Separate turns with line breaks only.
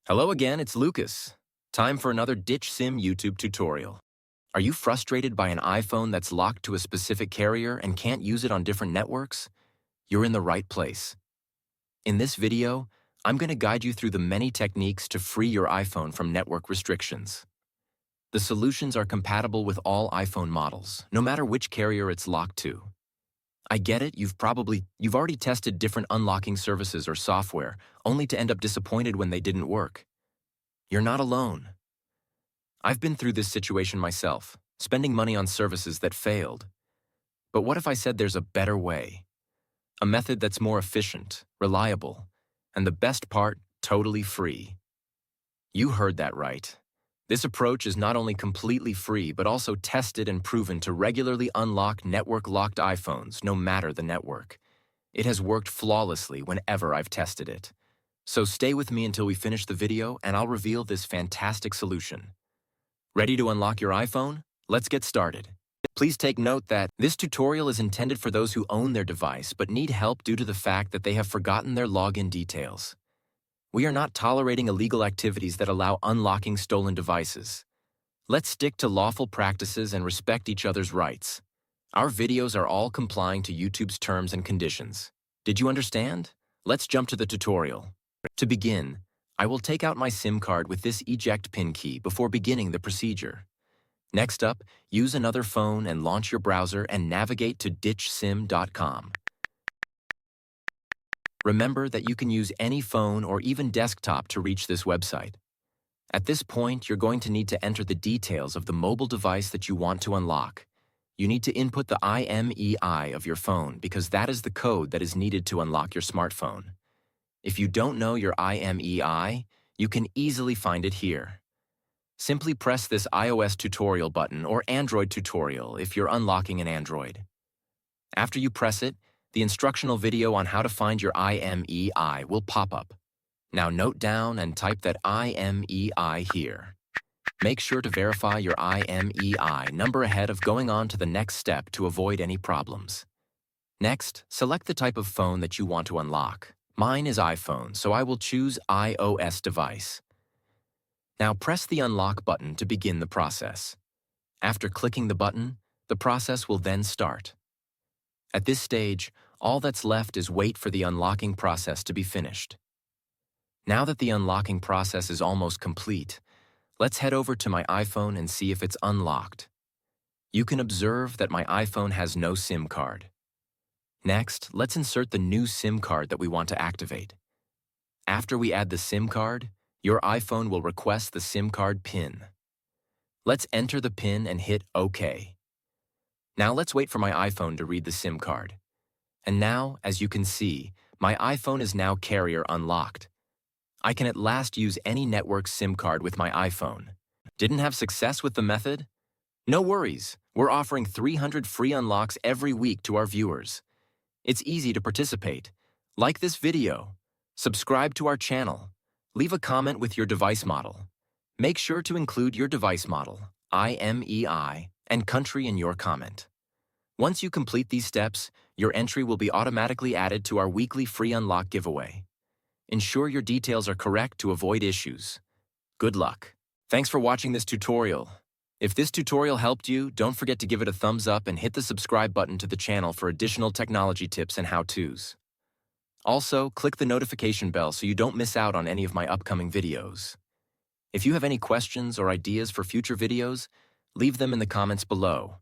Hello again, it's Lucas. Time for another Ditch Sim YouTube tutorial. Are you frustrated by an iPhone that's locked to a specific carrier and can't use it on different networks? You're in the right place. In this video, I'm going to guide you through the many techniques to free your iPhone from network restrictions. The solutions are compatible with all iPhone models, no matter which carrier it's locked to. I get it, you've already tested different unlocking services or software, only to end up disappointed when they didn't work. You're not alone. I've been through this situation myself, spending money on services that failed. But what if I said there's a better way? A method that's more efficient, reliable, and the best part, totally free. You heard that right. This approach is not only completely free, but also tested and proven to regularly unlock network-locked iPhones, no matter the network. It has worked flawlessly whenever I've tested it. So stay with me until we finish the video and I'll reveal this fantastic solution. Ready to unlock your iPhone? Let's get started. Please take note that this tutorial is intended for those who own their device but need help due to the fact that they have forgotten their login details. We are not tolerating illegal activities that allow unlocking stolen devices. Let's stick to lawful practices and respect each other's rights. Our videos are all complying to YouTube's terms and conditions. Did you understand? Let's jump to the tutorial. To begin, I will take out my SIM card with this eject pin key before beginning the procedure. Next up, use another phone and launch your browser and navigate to ditchsim.com. Remember that you can use any phone or even desktop to reach this website. At this point, you're going to need to enter the details of the mobile device that you want to unlock. You need to input the IMEI of your phone because that is the code that is needed to unlock your smartphone. If you don't know your IMEI, you can easily find it here. Simply press this iOS tutorial button or Android tutorial if you're unlocking an Android. After you press it, the instructional video on how to find your IMEI will pop up. Now note down and type that IMEI here. Make sure to verify your IMEI number ahead of going on to the next step to avoid any problems. Next, select the type of phone that you want to unlock. Mine is iPhone, so I will choose iOS device. Now press the unlock button to begin the process. After clicking the button, the process will then start. At this stage, all that's left is wait for the unlocking process to be finished. Now that the unlocking process is almost complete, let's head over to my iPhone and see if it's unlocked. You can observe that my iPhone has no SIM card. Next, let's insert the new SIM card that we want to activate. After we add the SIM card, your iPhone will request the SIM card PIN. Let's enter the PIN and hit OK. Now let's wait for my iPhone to read the SIM card. And now, as you can see, my iPhone is now carrier unlocked. I can at last use any network SIM card with my iPhone. Didn't have success with the method? No worries, we're offering 300 free unlocks every week to our viewers. It's easy to participate. Like this video, subscribe to our channel, leave a comment with your device model. Make sure to include your device model, IMEI, and country in your comment. Once you complete these steps, your entry will be automatically added to our weekly free unlock giveaway. Ensure your details are correct to avoid issues. Good luck. Thanks for watching this tutorial. If this tutorial helped you, don't forget to give it a thumbs up and hit the subscribe button to the channel for additional technology tips and how-tos. Also, click the notification bell so you don't miss out on any of my upcoming videos. If you have any questions or ideas for future videos, leave them in the comments below.